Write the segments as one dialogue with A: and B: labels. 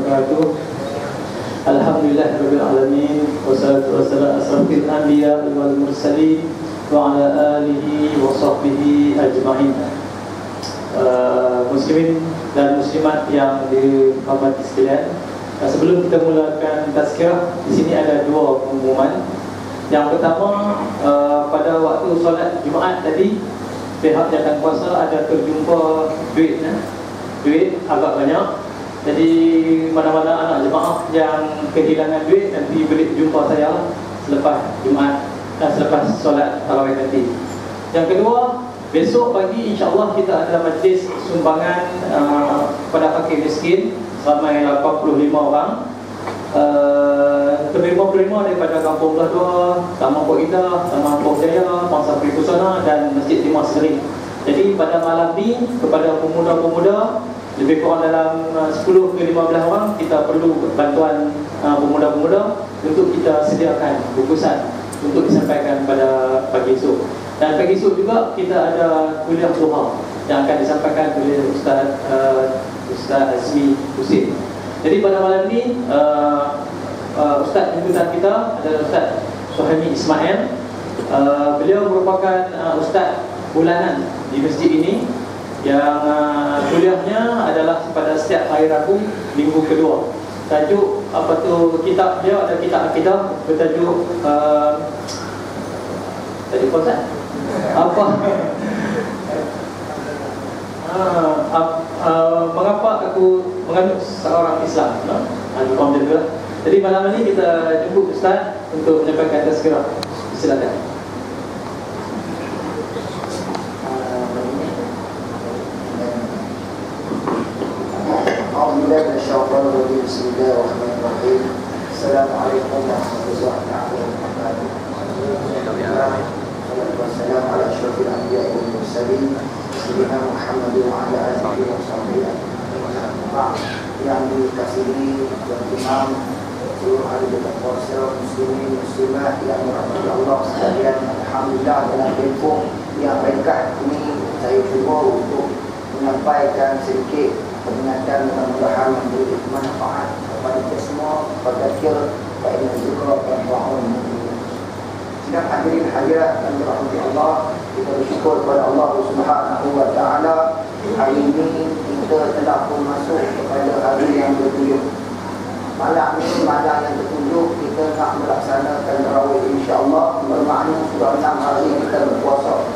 A: wabarakatuh. Alhamdulillahirabbil alamin wassalatu wassalamu ala asrofil anbiya wal mursalin wa ala alihi wa sahbihi ajma'in. Muslimin dan muslimat yang dirahmati sekalian, sebelum kita mulakan tazkirah, di sini ada dua pengumuman. Yang pertama, pada waktu solat Jumaat tadi, pihak jagaan kuasa ada terjumpa duit agak banyak. Jadi mana-mana anak jemaah yang kehilangan duit nanti boleh jumpa saya selepas Jumaat dan selepas solat tarawih nanti. Yang kedua, besok pagi insya-Allah kita ada majlis sumbangan kepada fakir miskin ramai 85 orang. Lebih 55 daripada Kampung Belah 2, Taman Pok Indah, Taman Pok Jaya, Pangsa Peribusana dan Masjid Timur Seri. Jadi pada malam ni kepada pemuda-pemuda lebih kurang dalam 10 ke 15 orang, kita perlu bantuan pemuda-pemuda untuk kita sediakan bungkusan untuk disampaikan pada pagi esok. Dan pagi esok juga kita ada kuliah duha yang akan disampaikan oleh Ustaz Azmi Husin. Jadi pada malam ni Ustaz jemputan kita adalah Ustaz Suhaimi Ismail. Beliau merupakan Ustaz bulanan di masjid ini yang kuliahnya adalah pada setiap hari Rabu minggu kedua. Tajuk apa tu kitab dia, ada kitab akidah bertajuk tadi Ustaz mengapa aku menganut seorang Islam. Alhamdulillah. Jadi malam ini kita jemput Ustaz untuk menyampaikan tazkirah. Silakan.
B: Bismillahirrahmanirrahim. Assalamualaikum warahmatullahi wabarakatuh. Wassalamu ala asyrafil anbiya'i wal mursalin sayyidina Muhammad wa ala alihi wa sahbihi. Yang dikasihi dan imam seluruh ahli berpuasa muslimin muslimat yang dirahmati Allah sekalian, alhamdulillah dalam tempoh yang ringkas ini saya cuba untuk menyampaikan sedikit peringatan mudah-mudahan memberi manfaat kepada kita semua, kepada kita baik juga dan wa'un. Sidang hadirin hadirat yang dirahmati Allah, kita bersyukur kepada Allah Subhanahu wa taala. Hari ini kita telah pun masuk kepada hari yang ketujuh. Malam ini malam yang ketujuh, kita nak melaksanakan tarawih insya-Allah, bermakna sudah 6 hari kita berpuasa.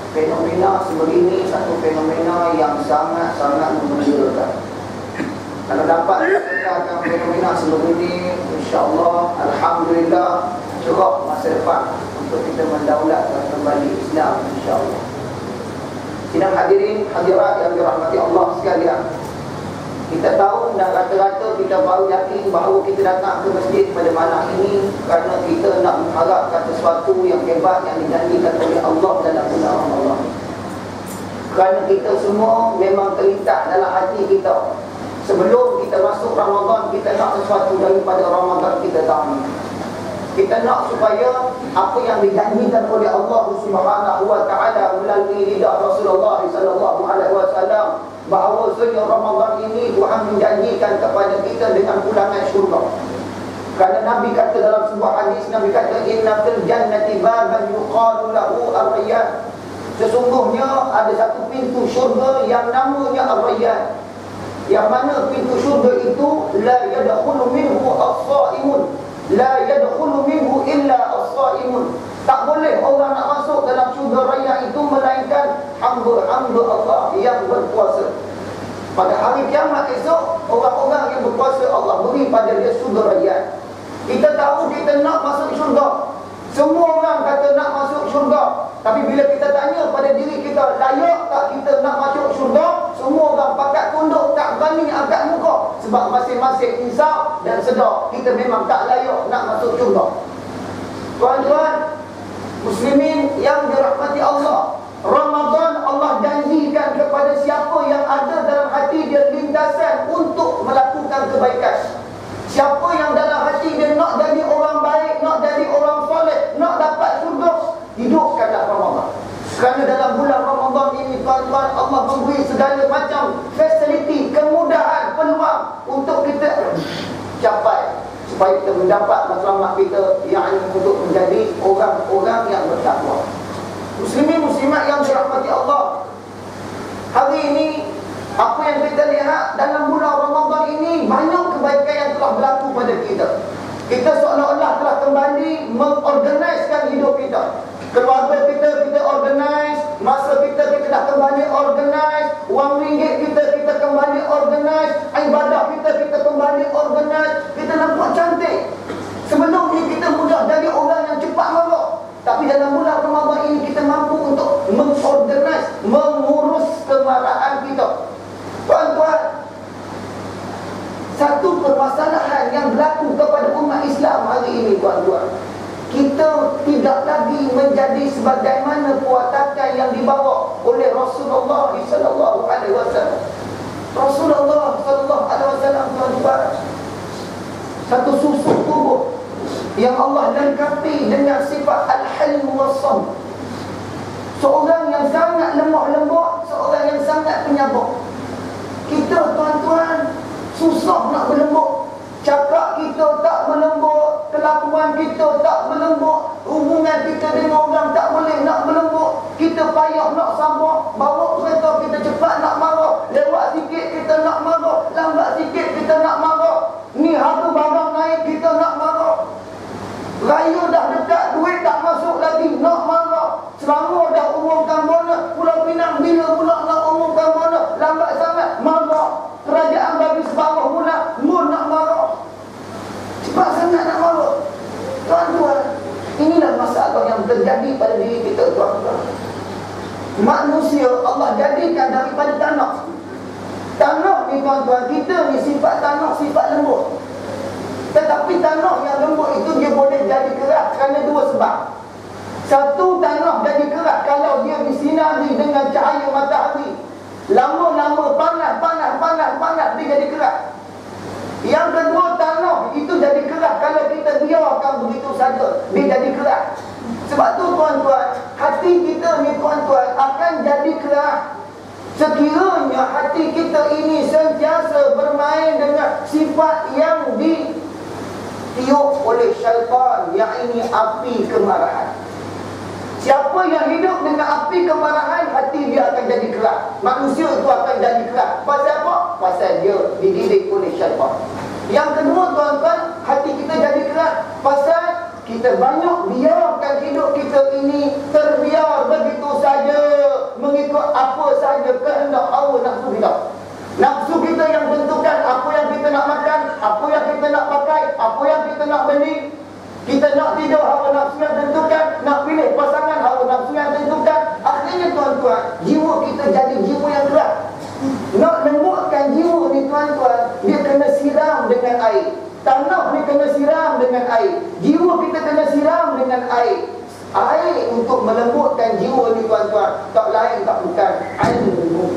B: Fenomena sebegini satu fenomena yang sangat-sangat menggembirakan. Kalau dapat melaksanakan fenomena sebegini, insya-Allah, alhamdulillah, cerah masa depan untuk kita mendaulatkan kembali Islam insya-Allah. Sidang hadirin hadirat yang dirahmati Allah sekalian, kita tahu dan rata-rata kita baru yakin bahawa kita datang ke masjid pada malam ini kerana kita nak mengharapkan sesuatu yang hebat yang dijanjikan oleh Allah dalam bulan Ramadan. Kerana kita semua memang terlintas dalam hati kita, sebelum kita masuk Ramadan, kita nak sesuatu daripada Ramadan kita tahun ini. Kita nak supaya apa yang dijanjikan oleh Allah Subhanahu wa taala melalui lidah Rasulullah sallallahu alaihi wasallam, bahawa sejak Ramadan ini Tuhan menjanjikan kepada kita dengan pulangan syurga. Kerana Nabi kata dalam sebuah hadis, Nabi kata inna fil jannati baban yuqalu lahu ar-rayyan. Sesungguhnya ada satu pintu syurga yang namanya ar-rayyan. Yang mana pintu syurga itu la yadkhulu minhu as-saimun. La yadkhulu minhu illa as-saimun. Tak boleh orang nak masuk dalam syurga raya itu melainkan hamba-hamba Allah yang berpuasa. Pada hari kiamat esok, orang-orang yang berpuasa Allah beri pada dia syurga raya. Kita tahu kita nak masuk syurga. Semua orang kata nak masuk syurga. Tapi bila kita tanya pada diri kita, layak tak kita nak masuk syurga? Semua orang pakat tunduk, tak berani angkat muka. Sebab masing-masing insaf dan sedar kita memang tak layak nak masuk syurga. Tuan-tuan muslimin yang dirahmati Allah, Ramadan Allah janjikan kepada siapa yang ada dalam hati dia lintasan untuk melakukan kebaikan. Siapa yang dalam hati dia nak jadi orang baik, nak jadi orang soleh, nak dapat syurga, hidupkanlah Ramadan. Kerana dalam bulan Ramadan ini tuan-tuan, Allah memberi segala macam fasiliti, kemudahan, peluang untuk kita supaya kita mendapat matlamat kita, yang untuk menjadi orang-orang yang bertakwa. Muslimin muslimat yang dirahmati Allah, hari ini apa yang kita lihat dalam bulan Ramadan ini, banyak kebaikan yang telah berlaku pada kita. Kita seolah-olah telah kembali mengorganiskan hidup kita. Keluarga kita organize, masa kita dah kembali organize, wang ringgit kita kembali organize, ibadah kita kembali organize. Kita nampak cantik. Sebelum ni kita mudah jadi orang yang cepat marah, tapi dalam bulan Ramadan ini kita mampu untuk mengorganize, mengurus kemarahan kita. Tuan-tuan, satu permasalahan yang berlaku kepada umat Islam hari ini, tuan-tuan, kita tidak lagi menjadi sebagaimana perwatakan yang dibawa oleh Rasulullah sallallahu alaihi wasallam. Rasulullah sallallahu alaihi wasallam, tuan-tuan, satu susuk tubuh yang Allah lengkapi dengan sifat al-hilm was-sabr. Seorang yang sangat lemah lembut, seorang yang sangat penyabur. Kita, tuan-tuan, susah nak berlembut. Cakap kita tak berlembut, kelakuan kita tak berlembut, hubungan kita dengan orang tak boleh nak berlembut. Kita payah nak sabar, bawa kereta kita cepat nak marah, lewat sikit kita nak marah, lambat sikit kita nak marah. Ni harga barang naik kita nak marah. Raya dah dekat, duit tak masuk lagi, nak marah. Selangor dah umumkan bonus, Pulau Pinang bila pula nak umumkan bonus, lambat sangat, marah. Kerajaan bagi separuh bulan, nak marah. Cepat sangat nak marah. Tuan-tuan, inilah masalah yang terjadi pada diri kita, tuan-tuan. Manusia Allah jadikan daripada tanah. Tanah ni, tuan-tuan, kita ni sifat tanah, sifat lembut. Tetapi tanah yang lembut itu dia boleh jadi keras kerana dua sebab. Satu, tanah jadi keras kalau dia disinari dengan cahaya matahari. Lama-lama panas dia jadi keras. Yang kedua, tanah itu jadi keras kalau kita biarkan begitu saja, dia jadi keras. Sebab tu, tuan-tuan, hati kita ni, tuan-tuan, akan jadi keras sekiranya hati kita ini sentiasa bermain dengan sifat yang ditiup oleh syaitan, yang ini api kemarahan. Siapa yang hidup dengan api kemarahan, hati dia akan jadi keras. Manusia itu akan jadi keras. Pasal apa? Pasal dia dididik oleh syaitan. Yang kedua, tuan-tuan, hati kita jadi keras pasal kita banyak biarkan hidup kita ini terbiar begitu saja, mengikut apa saja kehendak hawa nafsu kita. Nafsu kita yang tentukan apa yang kita nak makan, apa yang kita nak pakai, apa yang kita nak beli. Kita nak tidur, hawa nafsu yang tentukan. Nak pilih pasangan, hawa nafsu yang tentukan. Akhirnya, tuan-tuan, jiwa kita jadi jiwa yang keras. Nak lembutkan jiwa ni, tuan-tuan, dia kena siram dengan air. Tanah ni kena siram dengan air. Jiwa kita kena siram dengan air. Air untuk melembutkan jiwa ni, tuan-tuan, tak lain tak bukan ilmu.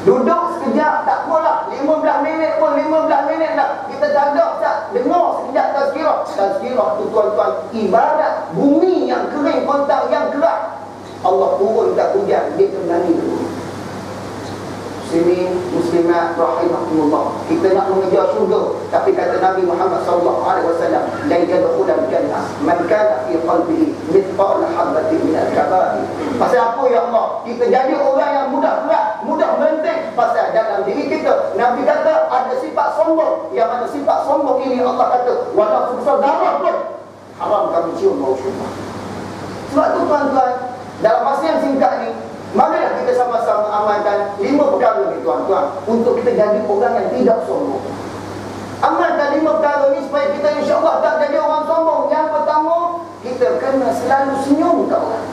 B: Duduk sekejap tak apalah, 15 minit pun 15 minit lah. Kita tadak tak dengar sekejap tazkirah. Tazkirah tu, tuan-tuan, ibarat bumi yang kering, kontang yang keras. Allah turunkan hujan, dia kembali dulu. Muslimin, muslimat rahimahumullah, kita nak mengejar syurga, tapi kata Nabi Muhammad sallallahu alaihi wasallam, la yadkhulul jannah man kana fi qalbihi mithqal habatin min al-kaba'ir. Pasal apa, ya Allah? Kita jadi orang yang mudah keras, mudah menting pasal dalam diri kita. Nabi kata ada sifat sombong, yang mana sifat sombong ini Allah kata wala sebesar darah pun haram kami cium bau syurga. Sebab tu, tuan-tuan, dalam masa yang singkat ni, marilah kita sama-sama amalkan 5 perkara ni, tuan-tuan, untuk kita jadi orang yang tidak sombong. Amalkan 5 perkara ni supaya kita insya-Allah tak jadi orang sombong. Yang pertama, kita kena selalu senyum dekat orang.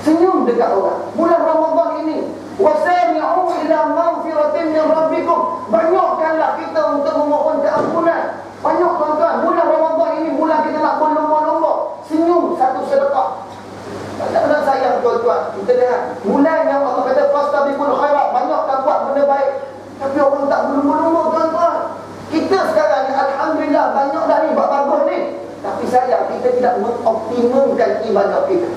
B: Senyum dekat orang. Bulan Ramadan ini, wasari'u ila maghfiratin min rabbikum. Banyakkanlah kita untuk memohon keampunan. Banyak, tuan-tuan. Bulan Ramadan ini bulan kita nak berlomba-lomba. Senyum satu sedekah. Tak sayang, tuan-tuan, kita lihat bulan yang Allah kata fastabiqul khairat, banyakkan buat benda baik, tapi orang tak berlumba-lumba, tuan-tuan. Kita sekarang ni alhamdulillah banyak dah ni buat bagus ni, tapi sayang kita tidak mengoptimalkan ibadah kita.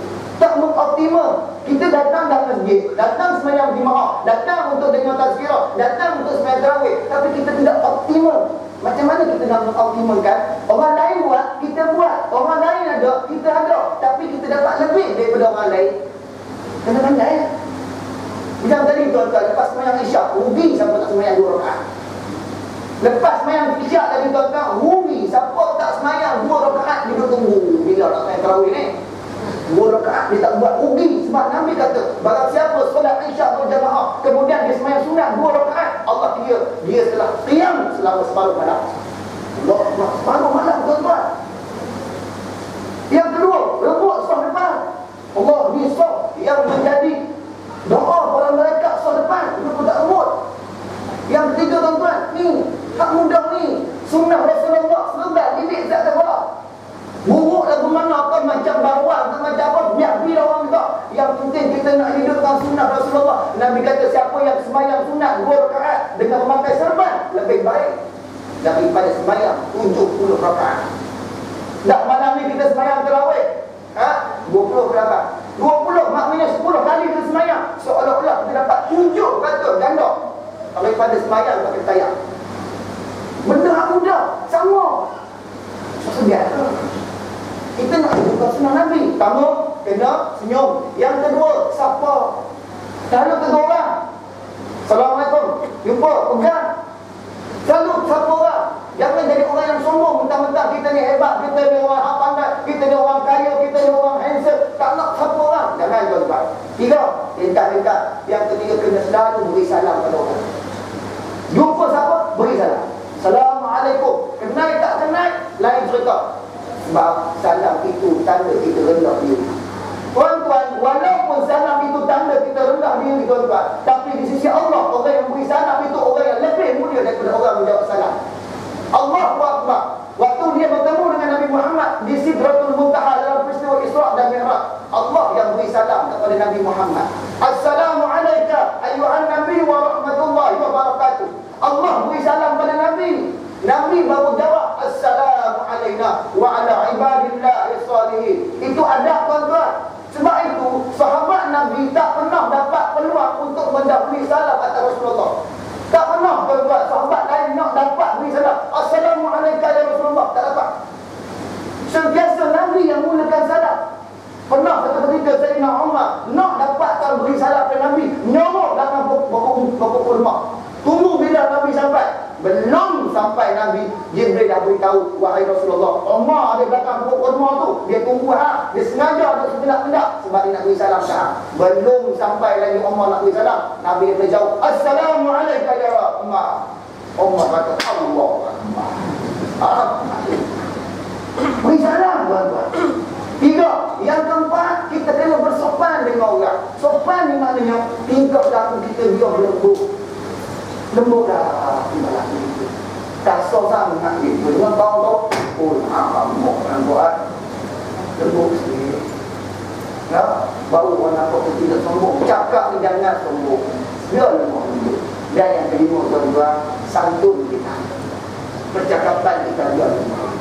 B: Tak mengoptimal. Kita datang dalam masjid, datang sembahyang jemaah, datang untuk dengar tazkirah, datang untuk sembahyang tarawih, tapi kita tidak optimal. Macam mana kita kita nak mengoptimalkan. Orang lain buat, kita buat. Orang lain ada, kita ada. Tapi kita dapat lebih daripada orang lain. Kena pandai. Macam tadi tuan-tuan, lepas semayang isyak, rugi siapa tak semayang 2 rakaat. Lepas semayang isyak tadi tuan-tuan, rugi siapa tak semayang 2 rakaat. Dia tunggu bila nak semayang tarawih ni. 2 rakaat dia tak buat, rugi. Sebab Nabi kata, barang siapa solat isyak berjamaah kemudian dia semayang sunat 2 rakaat, Allah kira dia telah qiyam selama separuh malam. Allah, separuh malam tuan-tuan. Yang kedua, rebut saf depan. Allah ni saf yang menjadi doa para malaikat saf depan. Dia pun tak rebut. Yang ketiga tuan-tuan, ni tak mudah ni. Sunnah Rasulullah serba didik tak terbawa. Buruk lagu mana apa, macam bawang ke macam apa, biar orang tak. Yang penting kita nak hidupkan sunnah Rasulullah. Nabi kata siapa yang semayang sunat 2 rakaat dengan memakai serban lebih baik daripada semayang 70 rakaat. Tak malam ni kita semayang tarawih 20 berapa? 20 maknanya 10 kali kita semayang, seolah-olah kita dapat 7 ganda daripada semayang pakai tayak. Benda yang mudah, sama. Biasa. Kita nak buka sunnah Nabi. Pertama, kena senyum. Yang kedua, sapa. Selalu tegur orang. Assalamualaikum. Jumpa, pegang. Selalu sapa orang. Jangan jadi orang yang sombong, mentang-mentang kita ni hebat, kita ni orang hak pandai, kita ni orang kaya, kita ni orang handsome. Tak nak sapa orang. Jangan tuan-tuan. 3, tingkat-tingkat. Yang ketiga, kena selalu beri salam pada orang. Jumpa siapa? Beri salam. Assalamualaikum. Kenal tak kenal, lain cerita. Sebab salam itu tanda kita rendah diri. Tuan-tuan, walaupun salam itu tanda kita rendah diri tuan-tuan, tapi di sisi Allah, orang yang beri salam itu orang yang lebih mulia daripada orang menjawab salam. Allahu Akbar. Waktu dia bertemu dengan Nabi Muhammad di Sidratul Muntaha dalam peristiwa Isra' dan Mi'raj, Allah yang beri salam kepada Nabi Muhammad. Assalamualaikum ayyuhan nabi wa rahmatullahi wa barakatuh. Allah beri salam pada Nabi. Nabi baru jawab assalamu alaina wa ala ibadillahi salihin. Itu adab tuan-tuan. Sebab itu sahabat Nabi tak pernah dapat peluang untuk mendapati salam atas Rasulullah. Tak pernah tuan-tuan sahabat lain nak dapat beri salam assalamualaikum ya Rasulullah, tak dapat. Sentiasa Nabi yang mulakan salam. Pernah satu ketika Sayyidina Umar nak dapatkan beri salam kepada Nabi, nyomok dalam pokok kurma. Tunggu bila Nabi sampai. Belum sampai Nabi, Jibril dah beritahu, wahai Rasulullah, Umar ada belakang pokok kurma tu. Dia tunggu dia sengaja untuk sependak-pendak sebab dia nak beri salam sekarang. Belum sampai lagi Umar nak beri salam, Nabi berjawab assalamualaikum ya Umar. Umar kata Allah Akbar. Beri salam tuan-tuan. 3, yang keempat, kita kena bersopan dengan orang. Sopan ni maknanya tingkap laku kita biar berlembut. Lembut dah timbalah itu. Tak susah nak gitu. Dengan tahu mau buat lembut sikit. Ya, baru orang apa tidak sombong. Cakap ni jangan sombong. Biar lembut. Dan yang kelima tuan-tuan, santun kita. Percakapan kita biar lembut.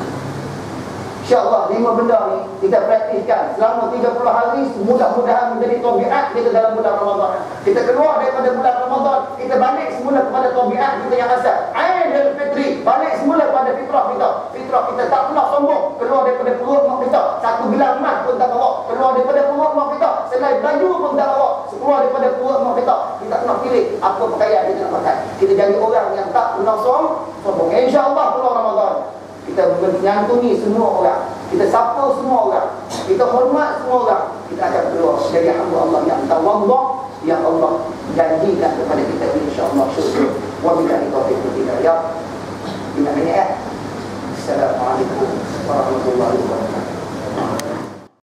B: InsyaAllah 5 benda ni kita praktiskan selama 30 hari. Mudah-mudahan menjadi tabiat kita dalam bulan Ramadan. Kita keluar daripada bulan Ramadan, kita balik semula kepada tabiat kita yang asal. Aidil Fitri, balik semula kepada fitrah kita. Fitrah kita tak pernah sombong. Keluar daripada perut mak kita, satu gelang emas pun tak bawa. Keluar daripada perut mak kita, selai baju pun tak bawa. Keluar daripada perut mak kita, kita tak pernah pilih apa pakaian kita nak pakai. Kita jadi orang yang tak pernah sombong. InsyaAllah keluar Ramadan, kita menyantuni semua orang, kita sapa semua orang, kita hormat semua orang, kita akan keluar dari hamba Allah yang tawadhu, yang Allah janjikan kepada kita insya-Allah. Syukur wa billahi taufiq wal hidayah. Assalamualaikum warahmatullahi wabarakatuh.